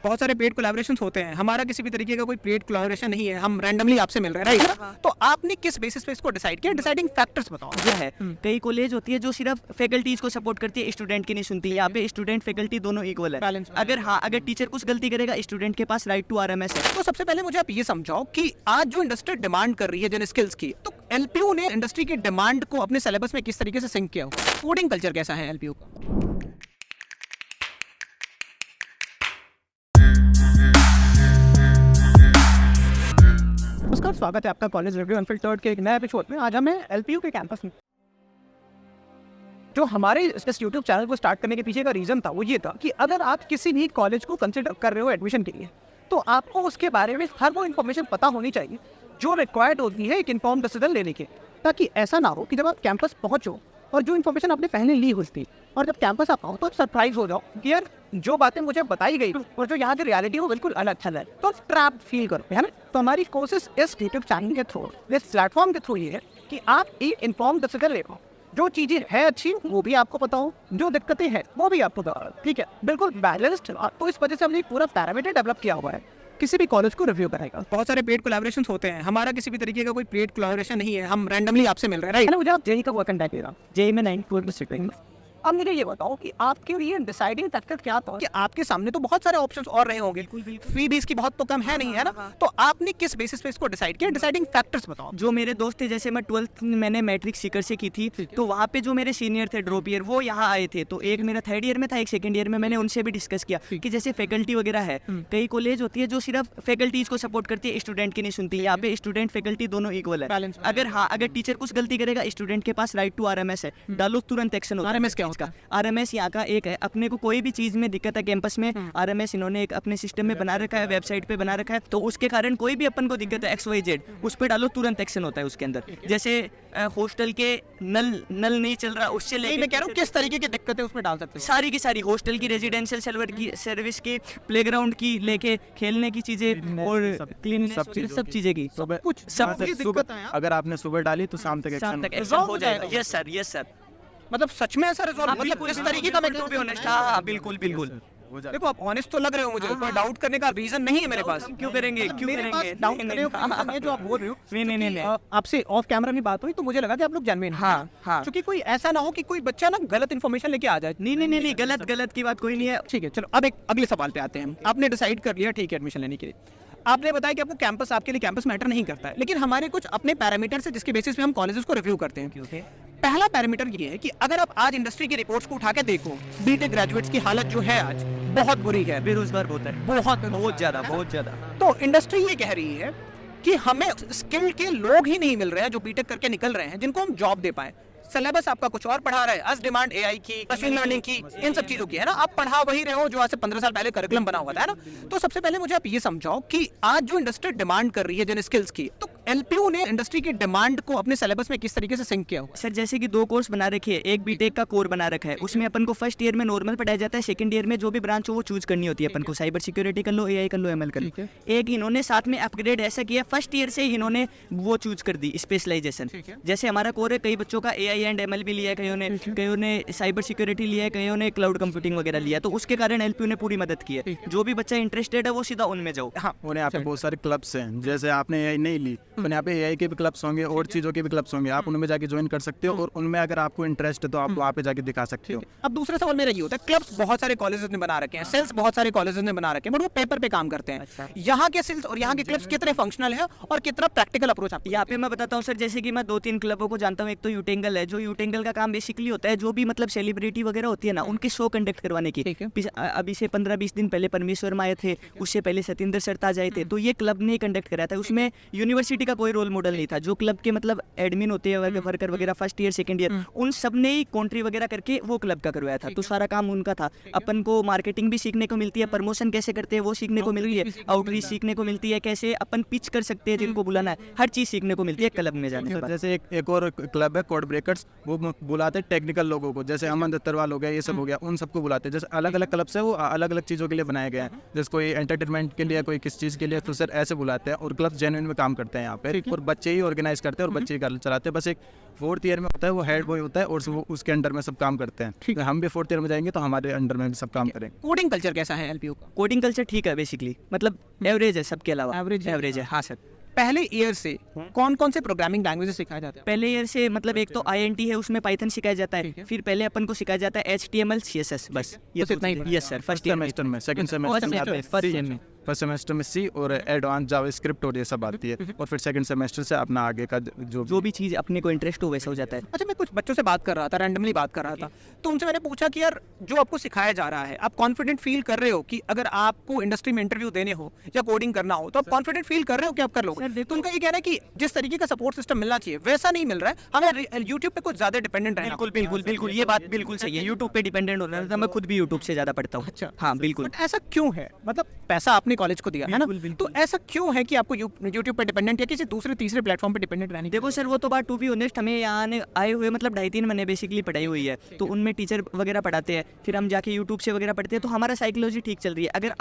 बहुत सारे paid collaborations होते हैं, हमारा किसी भी तरीके का कोई पेड कोलैबोरेशन नहीं है, हम रैंडमली आपसे मिल रहे हैं, राइट? तो आपने किस बेसिस पे इसको डिसाइड किया? डिसाइडिंग फैक्टर्स बताओ। जो है कई कॉलेज होती है जो सिर्फ फैकल्टीज को सपोर्ट करती है, स्टूडेंट की नहीं सुनती। यहाँ पे स्टूडेंट फैकल्टी दोनों इक्वल है। Balance। अगर टीचर कुछ गलती करेगा, स्टूडेंट के पास राइट टू आरएमएस है। तो सबसे पहले मुझे आप ये समझाओ कि आज जो इंडस्ट्री डिमांड कर रही है जिन स्किल्स की, तो एलपीयू ने इंडस्ट्री की डिमांड को अपने सिलेबस में किस तरीके से सिंक किया हो? कोडिंग कल्चर कैसा है एलपीयू का? नमस्कार, स्वागत है आपका कॉलेज रिव्यू अनफिल्टर्ड के एक नए एपिसोड में। आज हमें एलपीयू के कैंपस में जो हमारे इस यूट्यूब चैनल को स्टार्ट करने के पीछे का रीज़न था वो ये था कि अगर आप किसी भी कॉलेज को कंसिडर कर रहे हो एडमिशन के लिए, तो आपको उसके बारे में हर वो इन्फॉर्मेशन पता होनी चाहिए जो रिक्वायर्ड होती है एक इन्फॉर्म डिसीजन लेने के, ताकि ऐसा ना हो कि जब आप कैंपस पहुँचो और जो इन्फॉर्मेशन आपने पहले ली होती और जब कैंपस आप आओ तो आप सरप्राइज हो जाओ कि यार जो बातें मुझे बताई गई और जो यहाँ की रियलिटी है वो बिल्कुल अलग है, तो ट्रैप फील करो, है ना? तो हमारी कोशिश इस यूट्यूब चैनल के थ्रू, इस प्लेटफॉर्म के थ्रू ये है कि आप एक इन्फॉर्म डिसीजन ले पाओ। जो चीज़ें है अच्छी वो भी आपको पता हो, जो दिक्कतें हैं वो भी आपको पता हो, ठीक है? बिल्कुल बैलेंस्ड। तो इस वजह से हमने एक पूरा पैरामीटर डेवलप किया हुआ है किसी भी कॉलेज को रिव्यू करेगा। बहुत सारे पेड कोलैबोरेशंस होते हैं, हमारा किसी भी तरीके का कोई पेड कोलैबोरेशन नहीं है, हम रैंडमली आपसे मिल रहे हैं, राइट? मुझे आप जेई का वर्क कंडक्ट किया, जेई में 94%। अब मुझे ये बताओ कि आपके लिए डिसाइडिंग फैक्टर क्या था कि आपके सामने तो बहुत सारे ऑप्शंस और रहे होंगे, फी भी इसकी बहुत तो कम है नहीं, है ना? तो आपने किस बेसिस पे इसको डिसाइड किया? डिसाइडिंग फैक्टर्स बताओ। जो मेरे दोस्त थे, जैसे मैं 12th मैंने मैट्रिक सीकर से की थी, तो वहाँ पे जो मेरे सीनियर थे ड्रॉप ईयर वो यहाँ आए थे, तो एक मेरा 3rd ईयर में था, एक 2nd ईयर में। मैंने उनसे भी डिस्कस किया कि जैसे फैकल्टी वगैरह है, कई कॉलेज होती है जो सिर्फ फैकल्टीज को सपोर्ट करती है, स्टूडेंट की नहीं सुनती। यहाँ पे स्टूडेंट फैकल्टी दोनों इक्वल है। अगर टीचर कुछ गलती करेगा, स्टूडेंट के पास राइट टू आरएमएस है, डालो तुरंत एक्शन होता है। आरएमएस क्या होता है? आरएमएस यहाँ का एक है, अपने को कोई भी चीज में दिक्कत है कैंपस में, आरएमएस इन्होंने एक अपने सिस्टम में बना रखा है, वेबसाइट पे बना रखा है, तो उसके कारण कोई भी अपन को दिक्कत है XYZ, उस पे डालो तुरंत एक्शन होता है उसके अंदर। जैसे हॉस्टल के नल नहीं चल रहा, उससे लेके मैं कह रहा हूँ किस तरीके की दिक्कतें उसमें डाल सकते हो? सारी की सारी हॉस्टल की, रेजिडेंशियल सर्विस की, प्लेग्राउंड की, लेके खेलने की चीजें और क्लीन सब चीजें की, कुछ सब दिक्कत है। अगर आपने सुबह डाली तो शाम तक एक्शन हो जाएगा। Yes sir. मतलब सच में ऐसा रिजॉल्व, मतलब इस तरीके का? मैं टू बी ऑनेस्ट, हाँ बिल्कुल। देखो आप ऑनेस्ट तो लग रहे हो मुझे, कोई डाउट करने का रीजन नहीं है मेरे पास। क्यों करेंगे डाउट करने का reason है जो आप बोल रहे हो। नहीं। आपसे ऑफ कैमरा में बात हुई तो मुझे लगा कि आप लोग जेन्युइन हैं। हाँ। क्योंकि कोई ऐसा ना हो कि कोई बच्चा ना गलत इन्फॉर्मेशन लेके आ जाए। नहीं, गलत की बात कोई नहीं है। ठीक है, चलो अब एक अगले सवाल पे आते हैं। आपने डिसाइड कर लिया, ठीक है, एडमिशन लेने के लिए। आपने बताया कि आपको कैंपस, आपके लिए कैंपस मैटर नहीं करता है, लेकिन हमारे कुछ अपने पैरामीटर्स है जिसके बेसिस पे हम कॉलेजेस को रिव्यू करते हैं। पहला पैरामीटर ये है कि अगर आप आज इंडस्ट्री की रिपोर्ट्स को उठा के देखो, बीटेक ग्रेजुएट्स की हालत जो है आज बहुत बुरी है, बेरोजगार बहुत ज्यादा। तो इंडस्ट्री ये कह रही है कि हमें स्किल के लोग ही नहीं मिल रहे हैं जो बीटेक करके निकल रहे हैं, जिनको हम जॉब दे पाए। सिलेबस आपका कुछ और पढ़ा रहा है, आज डिमांड AI की, मशीन लर्निंग की, इन सब चीजों की, है ना? आप पढ़ा वही रहे हो जो आज से 15 साल पहले करिकुलम बना हुआ था, है ना? तो सबसे पहले मुझे आप ये समझाओ कि आज जो इंडस्ट्री डिमांड कर रही है जिन स्किल्स की, तो एलपीयू ने इंडस्ट्री की डिमांड को अपने सिलेबस में किस तरीके से सिंक किया हुआ? सर जैसे कि 2 कोर्स बना रखे हैं, एक बीटेक का कोर बना रखा है, उसमें अपन को फर्स्ट ईयर में नॉर्मल पढ़ाया जाता है, 2nd ईयर में जो भी ब्रांच हो वो चूज करनी होती है अपन को, साइबर सिक्योरिटी कर लो, AI कर लो, ML कर लो। एक इन्होंने साथ में अपग्रेड ऐसा किया, फर्स्ट ईयर से इन्होंने वो चूज कर दी स्पेशलाइजेशन। जैसे हमारा कोर है, कई बच्चों का AI एंड ML भी लिया है, कईयों ने साइबर सिक्योरिटी लिया है, कईयों ने क्लाउड कंप्यूटिंग वगैरह लिया, तो उसके कारण एलपीयू ने पूरी मदद की है। जो भी बच्चा इंटरेस्टेड है वो सीधा उनमें जाओ। हाँ, और यहाँ पे बहुत सारे क्लब्स हैं, जैसे आपने AI नहीं ली तो यहाँ पे AI के भी क्लब्स होंगे और चीज़ों के भी क्लब्स होंगे, आप उनमें जाके ज्वाइन कर सकते हो, और उनमें अगर आपको इंटरेस्ट है तो आप वहाँ पे जाके दिखा सकते हो। अब दूसरा सवाल मेरा ये होता है, क्लब्स बहुत सारे कॉलेजेस ने बना रखे हैं, सेल्स बहुत सारे कॉलेजेस ने बना रखे हैं, बट वो पेपर पे काम करते हैं। यहाँ के सेल्स और यहाँ के क्लब्स कितने फंक्शनल है और कितना प्रैक्टिकल अप्रोच आपको? यहाँ पे मैं बताता हूँ सर, जैसे कि मैं 2-3 क्लबों को जानता हूँ। एक तो यूटेंगल है, जो यूटेंगल का काम बेसिकली होता है, जो भी मतलब सेलिब्रिटी वगैरह होती है ना, उनके शो कंडक्ट करवाने की। अभी से 15-20 दिन पहले परमेश्वर आए थे, उससे पहले सतिंदर सरताज आए थे, तो ये क्लब ने कंडक्ट कराया था। उसमें यूनिवर्सिटी का कोई रोल मॉडल नहीं था। जो क्लब के मतलब एडमिन होते हैं, वर्कर वगैरह, फर्स्ट ईयर 2nd ईयर, उन सब ने ही कॉन्ट्री वगैरह करके वो क्लब का करवाया था, तो सारा काम उनका था। अपन को मार्केटिंग भी सीखने को मिलती है, प्रमोशन कैसे करते हैं वो सीखने को मिलती है, आउटरीच सीखने को मिलती है, कैसे अपन पिच कर सकते हैं जिनको बुलाना है, हर चीज सीखने को मिलती है क्लब में जाने के बाद। जैसे एक और क्लब है कोड ब्रेकर्स, वो बुलाते हैं टेक्निकल लोगों को, जैसे अमन दत्तरवाल हो गया, ये सब हो गया, उन सबको बुलाते हैं। जैसे अलग अलग क्लब्स है, वो अलग अलग चीज़ों के लिए बनाए गए हैं, जैसे कोई एंटरटेनमेंट के लिए, कोई किस चीज़ के लिए, तो सर ऐसे बुलाते हैं, और क्लब जेन्युइन में काम करते हैं। यहाँ पे, और बच्चे ही ऑर्गेनाइज करते हैं और बच्चे ही घर चलाते हैं। बस एक 4th ईयर में होता है, वो हेड बॉय होता है और वो उसके अंडर में सब काम करते हैं। तो हम भी 4th ईयर में जाएंगे तो हमारे अंडर में भी सब काम करेंगे। कोडिंग कल्चर कैसा है एलपीयू का? कोडिंग कल्चर ठीक है बेसिकली, मतलब एवरेज है सबके अलावा, Average है। एवरेज है हाँ सर। पहले ईयर से कौन कौन से प्रोग्रामिंग लैंग्वेजेस सिखाए जाते हैं? पहले ईयर से मतलब एक तो INT है, उसमें पाइथन सिखाया जाता है, फिर पहले अपन को सिखाया जाता है HTML CSS, बस ये बस इतना ही? यस सर, फर्स्ट ईयर में। सेमेस्टर में, सेकंड सेमेस्टर में आते हैं फर्स्ट ईयर में फर्स्ट सेमेस्टर में सी और एडवांस जावास्क्रिप्ट और ये सब आती है, और फिर सेकंड सेमेस्टर से अपना आगे का जो भी चीज़ अपने को इंटरेस्ट हो वैसा हो जाता है। अच्छा, मैं कुछ बच्चों से बात कर रहा था, रैंडमली बात कर रहा था, तो उनसे मैंने पूछा कि यार जो आपको सिखाया जा रहा है, आप कॉन्फिडेंट फील कर रहे हो कि अगर आपको इंडस्ट्री में इंटरव्यू देने हो या कोडिंग करना हो तो आप कॉन्फिडेंट फील कर रहे हो कि आप कर लोगे? तो उनका ये कहना है कि जिस तरीके का सपोर्ट सिस्टम मिलना चाहिए वैसा नहीं मिल रहा है, हमें यूट्यूब पे कुछ ज्यादा डिपेंडेंट रहना। बिल्कुल बिल्कुल बिल्कुल, ये बात बिल्कुल सही है। यूट्यूब पे डिपेंडेंट होना था, मैं खुद भी यूट्यूब से ज़्यादा पढ़ता हूँ। अच्छा, हाँ बिल्कुल। बट ऐसा क्यों है? मतलब पैसा आपने कॉलेज को दिया है ना, तो ऐसा क्यों है कि आपको यूट्यूब पे डिपेंडेंट या किसी दूसरे तीसरे प्लेटफॉर्म पे डिपेंडेंट रहने की? देखो सर, वो तो बात टू बी ऑनेस्ट, हमें यहाँ आए हुए मतलब 2.5-3 महीने बेसिकली पढ़ाई हुई है, तो उनमें टीचर वगैरह पढ़ाते हैं, फिर हम जाके यूट्यूब से वगैरह पढ़ते हैं, तो हमारा साइकोलॉजी ठीक चल रही है। अगर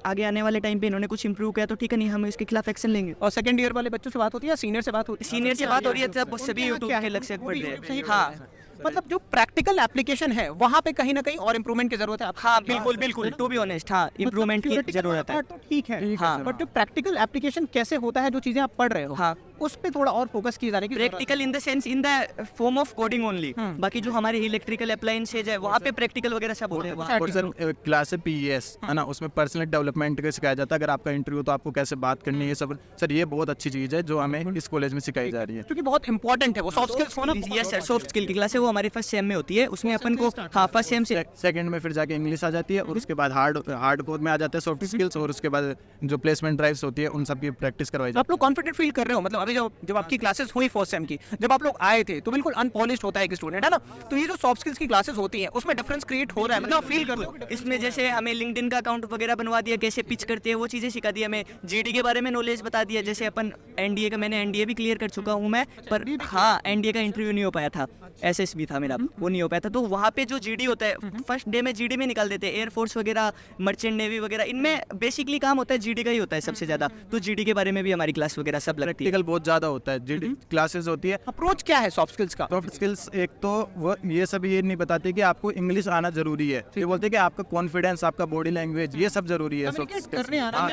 आगे आने वाले टाइम पे इन्होंने कुछ इंप्रूव किया तो ठीक है, नहीं हम इसके खिलाफ एक्शन लेंगे। और सेकंड ईयर वाले बच्चों से बात होती है या सीनियर से बात होती है? सीनियर से बात हो रही है, तब सभी यूट्यूब के लक्ष्य पढ़ रहे हैं। हाँ मतलब जो प्रैक्टिकल एप्लीकेशन है वहाँ पे कहीं ना कहीं और इम्प्रूवमेंट की जरूरत है। हाँ बिल्कुल बिल्कुल, टू बी ऑनेस्ट हाँ, इम्प्रूवमेंट की जरूरत है। तो ठीक है, हाँ। बट जो प्रैक्टिकल एप्लीकेशन कैसे होता है, जो चीजें आप पढ़ रहे हो, हाँ, उस पे थोड़ा और फोकस किया जाने की जरूरत है। Practical in the sense in the form of coding only. बाकी जो हमारे इलेक्ट्रिकल अप्लायंसेज है वहाँ पे प्रैक्टिकल वगैरह सब होते हैं वहाँ। और सर क्लास है PES है ना, उसमें पर्सनल डेवलपमेंट का सिखाया जाता है। अगर आपका इंटरव्यू तो आपको कैसे बात करनी है, ये सब सर ये बहुत अच्छी चीज़ है जो हमें इस कॉलेज में सिखाई जा रही है, क्योंकि बहुत इंपॉर्टेंट है वो सॉफ्ट स्किल्स होना। यस सर, सॉफ्ट स्किल की क्लास है, वो हमारे फर्स्ट सेम में होती है, उसमें अपन को हाँ फर्स्ट सेम से सेकंड में फिर जाके इंग्लिश आ जाती है, और उसके बाद हार्ड कोर में आ जाता है सॉफ्ट स्किल्स, और उसके बाद जो प्लेसमेंट ड्राइव्स होती है उन सब की प्रैक्टिस करवाई जाती आप लोग कॉन्फिडेंट फील कर रहे हो? मतलब अभी जब आपकी क्लासेस हुई फर्स्ट सेम की, जब आप लोग आए थे तो बिल्कुल अनपॉलिश्ड होता है एक स्टूडेंट, है ना, तो ये जो सॉफ्ट स्किल्स की क्लासेस होती हैं उसमें डिफरेंस क्रिएट हो रहा है, मतलब फील कर रहे हो? इसमें जैसे हमें लिंक्डइन का अकाउंट वगैरह बनवा दिया, कैसे पिच करते हैं वो चीज़ें सिखा दी, हमें GD के बारे में नॉलेज बता दिया। जैसे अपन NDA का, मैंने NDA भी क्लियर कर चुका हूँ मैं, पर हाँ NDA का इंटरव्यू नहीं हो पाया था, SSB था मेरा, वो नहीं हो पाया था। तो वहाँ पे जो GD होता है फर्स्ट डे में GD में निकाल देते हैं, एयरफोर्स वगैरह, मर्चेंट नेवी वगैरह, इनमें बेसिकली काम होता है GD का ही होता है सबसे ज़्यादा। तो GD के बारे में भी हमारी क्लास वगैरह सब लगती है। प्रैक्टिकल बहुत ज़्यादा होता है, GD क्लासेस होती है। अप्रोच क्या है सॉफ्ट स्किल्स का? सॉफ्ट स्किल्स एक तो वो ये सब ये नहीं बताते कि आपको इंग्लिश आना जरूरी है, ये बोलते हैं कि आपका कॉन्फिडेंस, आपका बॉडी लैंग्वेज, ये सब जरूरी है। करने आना,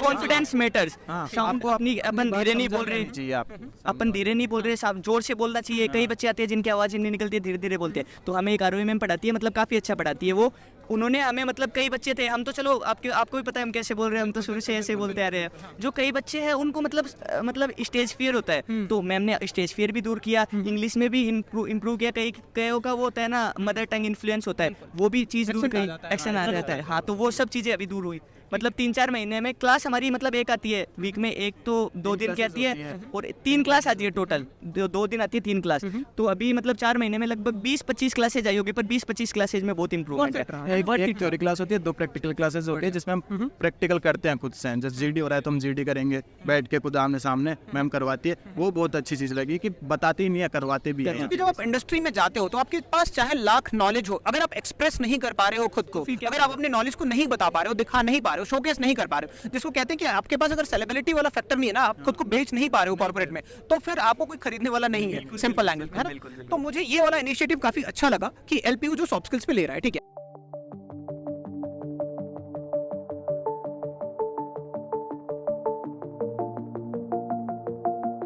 कॉन्फिडेंस मैटर्स। आपको अपनी अपन धीरे नहीं बोल रहे जी, आप अपन धीरे नहीं बोल रहे, साफ जोर से बोलना चाहिए। कई बच्चे आते हैं जिनकी आवाज़ नहीं निकलती है, धीरे धीरे बोलते हैं, तो हमें एक ROE मैम पढ़ाती है, मतलब काफ़ी अच्छा पढ़ाती है वो। उन्होंने हमें मतलब कई बच्चे थे, हम तो चलो आपको भी पता है हम कैसे बोल रहे हैं, हम तो शुरू से ऐसे बोलते आ रहे हैं। जो कई बच्चे हैं उनको मतलब स्टेज फियर होता है, तो मैम ने स्टेज फियर भी दूर किया, इंग्लिश में भी इम्प्रूव किया। कईयों का वो होता है ना, मदर टंग इन्फ्लुएंस होता है, वो भी चीज़ दूर कई एक्शन आ जाता है। हाँ, तो वो सब चीज़ें अभी दूर हुई। मतलब 3-4 महीने में क्लास हमारी मतलब एक आती है वीक में, एक तो 2 दिन की आती है, और 3 क्लास आती है टोटल, 2 दिन आती है 3 क्लास। तो अभी मतलब 4 महीने में लगभग 20-25 क्लासेज आई होगी, पर 20-25 क्लासेज में बहुत इंप्रूवमेंट है। एक थ्योरी क्लास होती है, 2 प्रैक्टिकल क्लासेस होती है जिसमें हम प्रैक्टिकल करते हैं खुद से। जैसे GD हो रहा है तो हम GD करेंगे बैठ के खुद आमने सामने, मैम करवाती है, वो बहुत अच्छी चीज़ लगी कि बताती नहीं है, करवाते भी हैं। क्योंकि जब आप इंडस्ट्री में जाते हो तो आपके पास चाहे लाख नॉलेज हो, अगर आप एक्सप्रेस नहीं कर पा रहे हो खुद को, अगर आप अपने नॉलेज को नहीं बता पा रहे हो, दिखा नहीं पा रहे हो, शोकेस नहीं कर पा रहे हो, जिसको कहते हैं कि आपके पास अगर सेलिब्रिटी वाला फैक्टर नहीं है ना, आप खुद को बेच नहीं पा रहे हो कॉर्पोरेट में, तो फिर आपको कोई खरीदने वाला नहीं है, सिंपल लैंग्वेज में, है ना। तो मुझे ये वाला इनिशिएटिव काफी अच्छा लगा कि LPU जो सॉफ्ट स्किल्स पे ले रहा है, ठीक है।